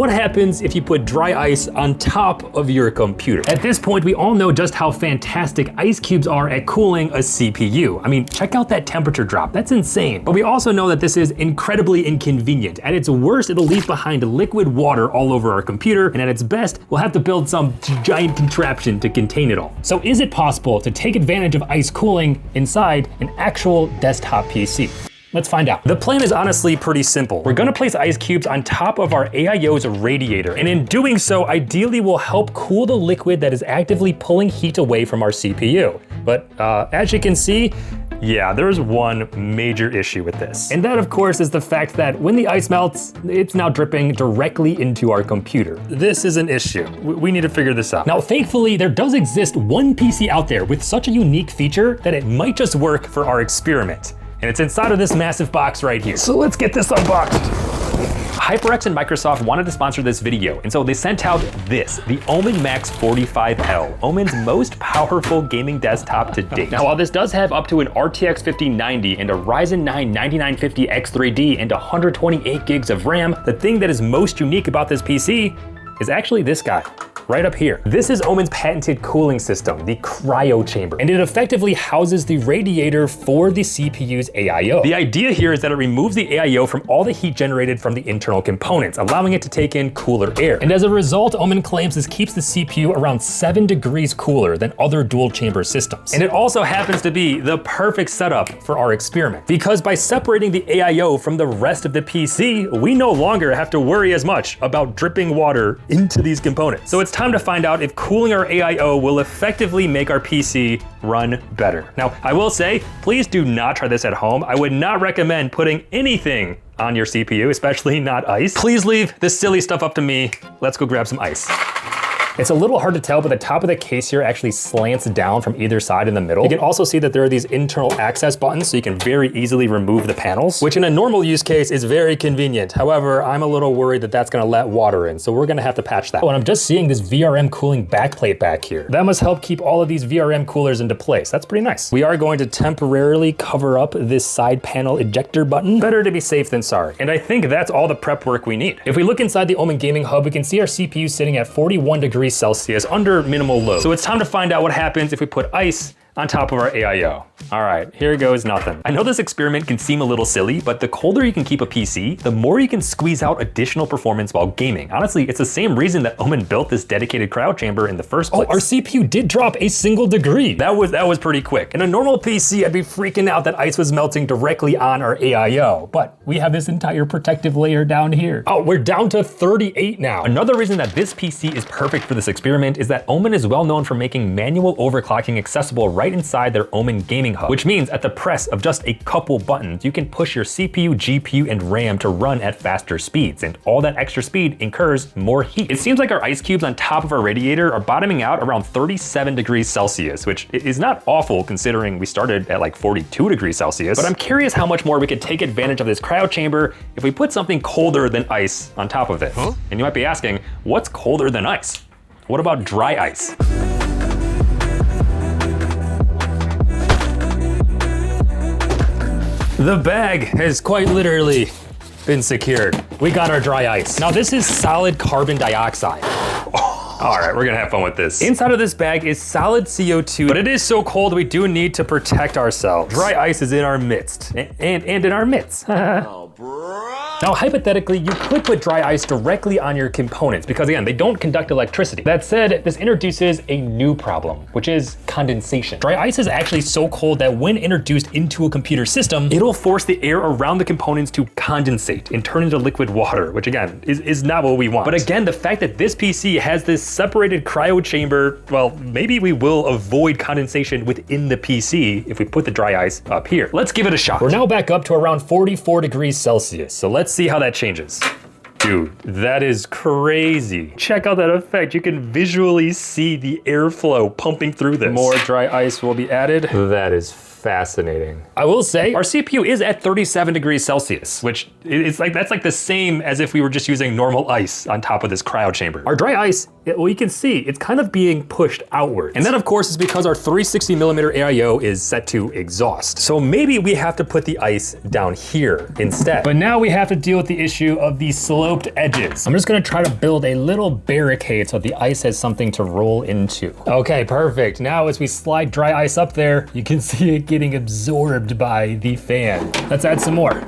what happens if you put dry ice on top of your computer? At this point, we all know just how fantastic ice cubes are at cooling a CPU. I mean, check out that temperature drop, that's insane. But we also know that this is incredibly inconvenient. At its worst, it'll leave behind liquid water all over our computer, and at its best, we'll have to build some giant contraption to contain it all. So is it possible to take advantage of ice cooling inside an actual desktop PC? Let's find out. The plan is honestly pretty simple. We're gonna place ice cubes on top of our AIO's radiator, and in doing so, ideally will help cool the liquid that is actively pulling heat away from our CPU. But as you can see, yeah, there's one major issue with this. And that, of course, is the fact that when the ice melts, it's now dripping directly into our computer. This is an issue. We need to figure this out. Now, thankfully, there does exist one PC out there with such a unique feature that it might just work for our experiment. And it's inside of this massive box right here. So let's get this unboxed. HyperX and Microsoft wanted to sponsor this video, and so they sent out this, the Omen Max 45L, Omen's most powerful gaming desktop to date. Now, while this does have up to an RTX 5090 and a Ryzen 9 9950X3D and 128 gigs of RAM, the thing that is most unique about this PC is actually this guy. Right up here. This is Omen's patented cooling system, the cryo chamber, and it effectively houses the radiator for the CPU's AIO. The idea here is that it removes the AIO from all the heat generated from the internal components, allowing it to take in cooler air. And as a result, Omen claims this keeps the CPU around 7 degrees cooler than other dual chamber systems. And it also happens to be the perfect setup for our experiment, because by separating the AIO from the rest of the PC, we no longer have to worry as much about dripping water into these components. So it's time to find out if cooling our AIO will effectively make our PC run better. Now, I will say, please do not try this at home. I would not recommend putting anything on your CPU, especially not ice. Please leave this silly stuff up to me. Let's go grab some ice. It's a little hard to tell, but the top of the case here actually slants down from either side in the middle. You can also see that there are these internal access buttons, so you can very easily remove the panels, which in a normal use case is very convenient. However, I'm a little worried that that's gonna let water in, so we're gonna have to patch that. Oh, and I'm just seeing this VRM cooling backplate back here. That must help keep all of these VRM coolers into place. That's pretty nice. We are going to temporarily cover up this side panel ejector button. Better to be safe than sorry. And I think that's all the prep work we need. If we look inside the Omen Gaming Hub, we can see our CPU sitting at 41 degrees Celsius under minimal load. So it's time to find out what happens if we put ice on top of our AIO. All right, here goes nothing. I know this experiment can seem a little silly, but the colder you can keep a PC, the more you can squeeze out additional performance while gaming. Honestly, it's the same reason that Omen built this dedicated cryo chamber in the first place. Oh, our CPU did drop a single degree. That was pretty quick. In a normal PC, I'd be freaking out that ice was melting directly on our AIO, but we have this entire protective layer down here. Oh, we're down to 38 now. Another reason that this PC is perfect for this experiment is that Omen is well known for making manual overclocking accessible right inside their Omen Gaming Hub, which means at the press of just a couple buttons, you can push your CPU, GPU, and RAM to run at faster speeds, and all that extra speed incurs more heat. It seems like our ice cubes on top of our radiator are bottoming out around 37 degrees Celsius, which is not awful considering we started at like 42 degrees Celsius, but I'm curious how much more we could take advantage of this cryo chamber if we put something colder than ice on top of it. Huh? And you might be asking, what's colder than ice? What about dry ice? The bag has quite literally been secured. We got our dry ice. Now this is solid carbon dioxide. All right, we're gonna have fun with this. Inside of this bag is solid CO2, but it is so cold we do need to protect ourselves. Dry ice is in our midst, and in our midst. Oh, bro. Now, hypothetically, you could put dry ice directly on your components because again, they don't conduct electricity. That said, this introduces a new problem, which is condensation. Dry ice is actually so cold that when introduced into a computer system, it'll force the air around the components to condensate and turn into liquid water, which again, is not what we want. But again, the fact that this PC has this separated cryo chamber, well, maybe we will avoid condensation within the PC if we put the dry ice up here. Let's give it a shot. We're now back up to around 44 degrees Celsius, so let's see how that changes. Dude, that is crazy. Check out that effect. You can visually see the airflow pumping through this. More dry ice will be added. That is fascinating. I will say our CPU is at 37 degrees Celsius, which that's like the same as if we were just using normal ice on top of this cryo chamber. Our dry ice well, you can see it's kind of being pushed outwards. And that of course is because our 360mm AIO is set to exhaust. So maybe we have to put the ice down here instead. But now we have to deal with the issue of the sloped edges. I'm just gonna try to build a little barricade so the ice has something to roll into. Okay, perfect. Now as we slide dry ice up there, you can see it getting absorbed by the fan. Let's add some more.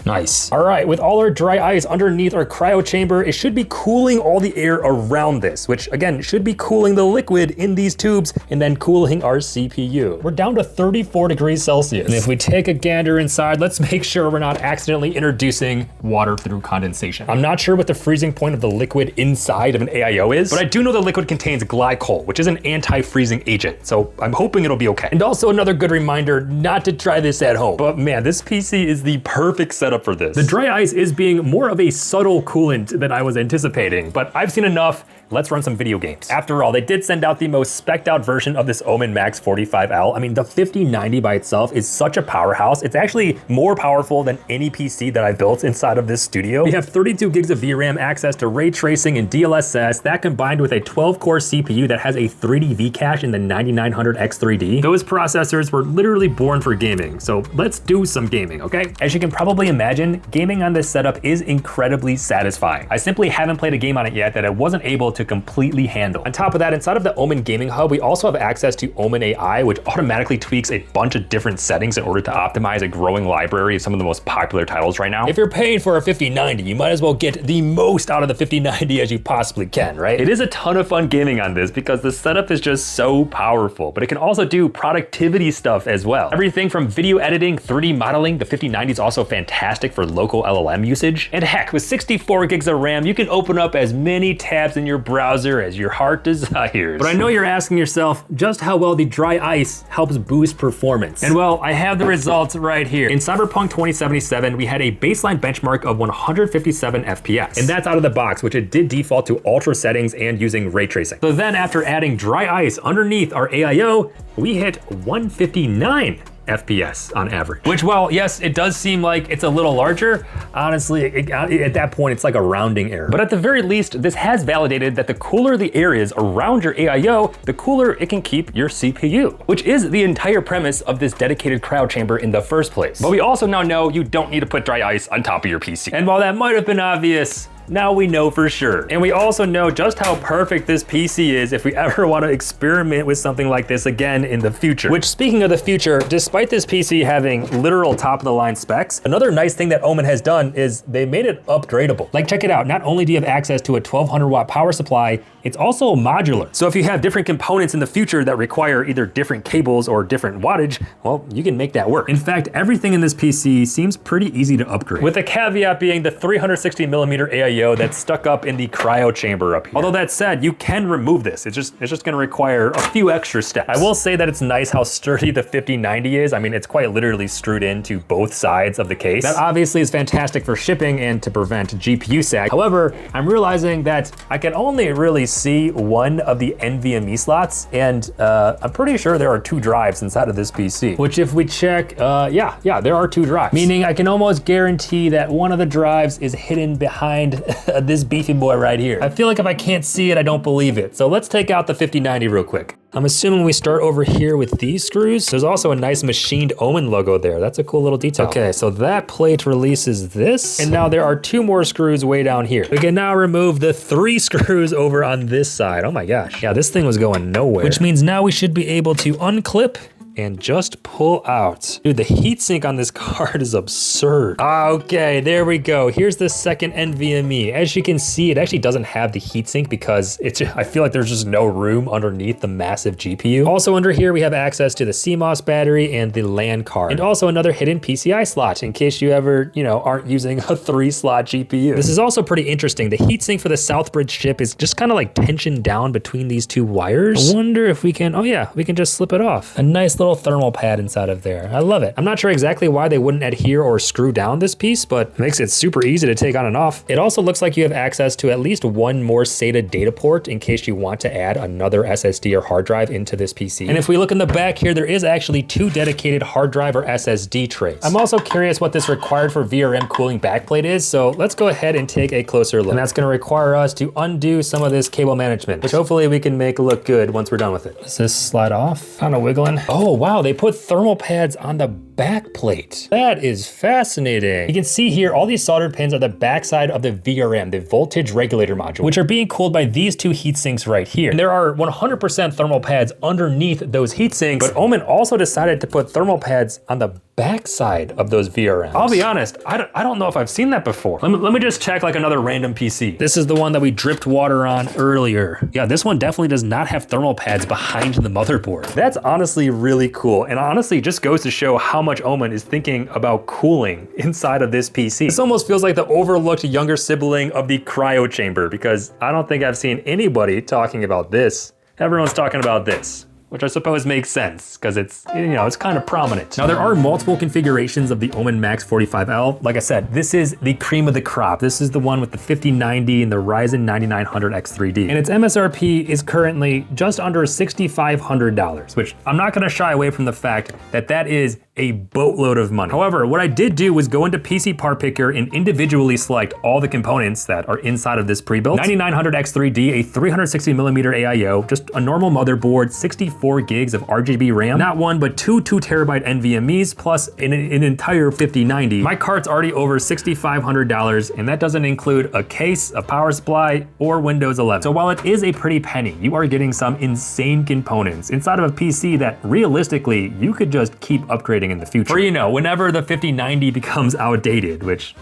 Nice. All right, with all our dry ice underneath our cryo chamber, it should be cooling all the air around this, which again, should be cooling the liquid in these tubes and then cooling our CPU. We're down to 34 degrees Celsius. And if we take a gander inside, let's make sure we're not accidentally introducing water through condensation. I'm not sure what the freezing point of the liquid inside of an AIO is, but I do know the liquid contains glycol, which is an anti-freezing agent. So I'm hoping it'll be okay. And also another good reminder not to try this at home. But man, this PC is the perfect setup for this. The dry ice is being more of a subtle coolant than I was anticipating, but I've seen enough. Let's run some video games. After all, they did send out the most spec'd out version of this Omen Max 45L. I mean, the 5090 by itself is such a powerhouse. It's actually more powerful than any PC that I built inside of this studio. We have 32 gigs of VRAM, access to ray tracing and DLSS. That combined with a 12-core CPU that has a 3D V cache in the 9900X3D. Those processors were literally born for gaming. So let's do some gaming, okay? As you can probably imagine, gaming on this setup is incredibly satisfying. I simply haven't played a game on it yet that I wasn't able to completely handle. On top of that, inside of the Omen Gaming Hub, we also have access to Omen AI, which automatically tweaks a bunch of different settings in order to optimize a growing library of some of the most popular titles right now. If you're paying for a 5090, you might as well get the most out of the 5090 as you possibly can, right? It is a ton of fun gaming on this because the setup is just so powerful, but it can also do productivity stuff as well. Everything from video editing, 3D modeling, the 5090 is also fantastic for local LLM usage. And heck, with 64 gigs of RAM, you can open up as many tabs in your browser as your heart desires. But I know you're asking yourself just how well the dry ice helps boost performance. And well, I have the results right here. In Cyberpunk 2077, we had a baseline benchmark of 157 FPS. And that's out of the box, which it did default to ultra settings and using ray tracing. So then after adding dry ice underneath our AIO, we hit 159 FPS on average. Which, well, yes, it does seem like it's a little larger. Honestly, at that point, it's like a rounding error. But at the very least, this has validated that the cooler the air is around your AIO, the cooler it can keep your CPU, which is the entire premise of this dedicated cryo chamber in the first place. But we also now know you don't need to put dry ice on top of your PC. And while that might have been obvious, now we know for sure. And we also know just how perfect this PC is if we ever want to experiment with something like this again in the future. Which, speaking of the future, despite this PC having literal top of the line specs, another nice thing that Omen has done is they made it upgradable. Like, check it out. Not only do you have access to a 1200 watt power supply, it's also modular. So if you have different components in the future that require either different cables or different wattage, well, you can make that work. In fact, everything in this PC seems pretty easy to upgrade. With the caveat being the 360mm AIO that's stuck up in the cryo chamber up here. Although that said, you can remove this. It's just gonna require a few extra steps. I will say that it's nice how sturdy the 5090 is. I mean, it's quite literally screwed into both sides of the case. That obviously is fantastic for shipping and to prevent GPU sag. However, I'm realizing that I can only really see one of the NVMe slots, and I'm pretty sure there are 2 drives inside of this PC. Which if we check, yeah, there are 2 drives. Meaning I can almost guarantee that one of the drives is hidden behind this beefy boy right here. I feel like if I can't see it, I don't believe it. So let's take out the 5090 real quick. I'm assuming we start over here with these screws. There's also a nice machined Omen logo there. That's a cool little detail. Okay, so that plate releases this. And now there are 2 more screws way down here. We can now remove the 3 screws over on this side. Oh my gosh. Yeah, this thing was going nowhere. Which means now we should be able to unclip and just pull out. Dude, the heatsink on this card is absurd. Okay, there we go. Here's the second NVMe. As you can see, it actually doesn't have the heatsink because I feel like there's just no room underneath the massive GPU. Also under here, we have access to the CMOS battery and the LAN card. And also another hidden PCI slot in case you ever, aren't using a 3-slot GPU. This is also pretty interesting. The heatsink for the Southbridge chip is just kind of like tensioned down between these 2 wires. I wonder if we can, oh yeah, we can just slip it off. A nice little little thermal pad inside of there. I love it. I'm not sure exactly why they wouldn't adhere or screw down this piece, but it makes it super easy to take on and off. It also looks like you have access to at least one more SATA data port in case you want to add another SSD or hard drive into this PC. And if we look in the back here, there is actually 2 dedicated hard drive or SSD trays. I'm also curious what this required for VRM cooling backplate is, so let's go ahead and take a closer look. And that's gonna require us to undo some of this cable management, which hopefully we can make look good once we're done with it. Does this slide off? Kind of wiggling. Oh wow, they put thermal pads on the back plate. That is fascinating. You can see here, all these soldered pins are the backside of the VRM, the voltage regulator module, which are being cooled by these 2 heat sinks right here. And there are 100% thermal pads underneath those heat sinks, but Omen also decided to put thermal pads on the backside of those VRMs. I'll be honest, I don't know if I've seen that before. Let me just check like another random PC. This is the one that we dripped water on earlier. Yeah, this one definitely does not have thermal pads behind the motherboard. That's honestly really cool, and honestly just goes to show how much Omen is thinking about cooling inside of this PC. This almost feels like the overlooked younger sibling of the cryo chamber, because I don't think I've seen anybody talking about this. Everyone's talking about this, which I suppose makes sense because it's, you know, it's kind of prominent. Now there are multiple configurations of the Omen Max 45L. Like I said, this is the cream of the crop. This is the one with the 5090 and the Ryzen 9900 X3D. And its MSRP is currently just under $6,500, which I'm not gonna shy away from the fact that that is a boatload of money. However, what I did do was go into PC Part Picker and individually select all the components that are inside of this pre-built. 9900 X3D, a 360mm AIO, just a normal motherboard, 64 gigs of RGB RAM, not one, but 2 2TB NVMEs, plus an entire 5090. My cart's already over $6,500, and that doesn't include a case, a power supply, or Windows 11. So while it is a pretty penny, you are getting some insane components inside of a PC that realistically, you could just keep upgrading in the future. Or, you know, whenever the 5090 becomes outdated, which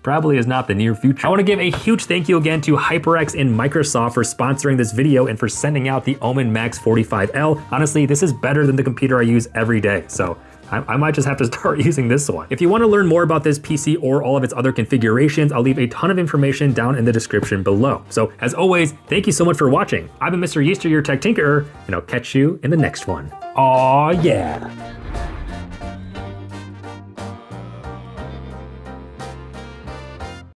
probably is not the near future. I want to give a huge thank you again to HyperX and Microsoft for sponsoring this video and for sending out the Omen Max 45L. Honestly, this is better than the computer I use every day, so I might just have to start using this one. If you want to learn more about this PC or all of its other configurations, I'll leave a ton of information down in the description below. So as always, thank you so much for watching. I've been Mr. Yeaster, your tech tinkerer, and I'll catch you in the next one. Aw, yeah.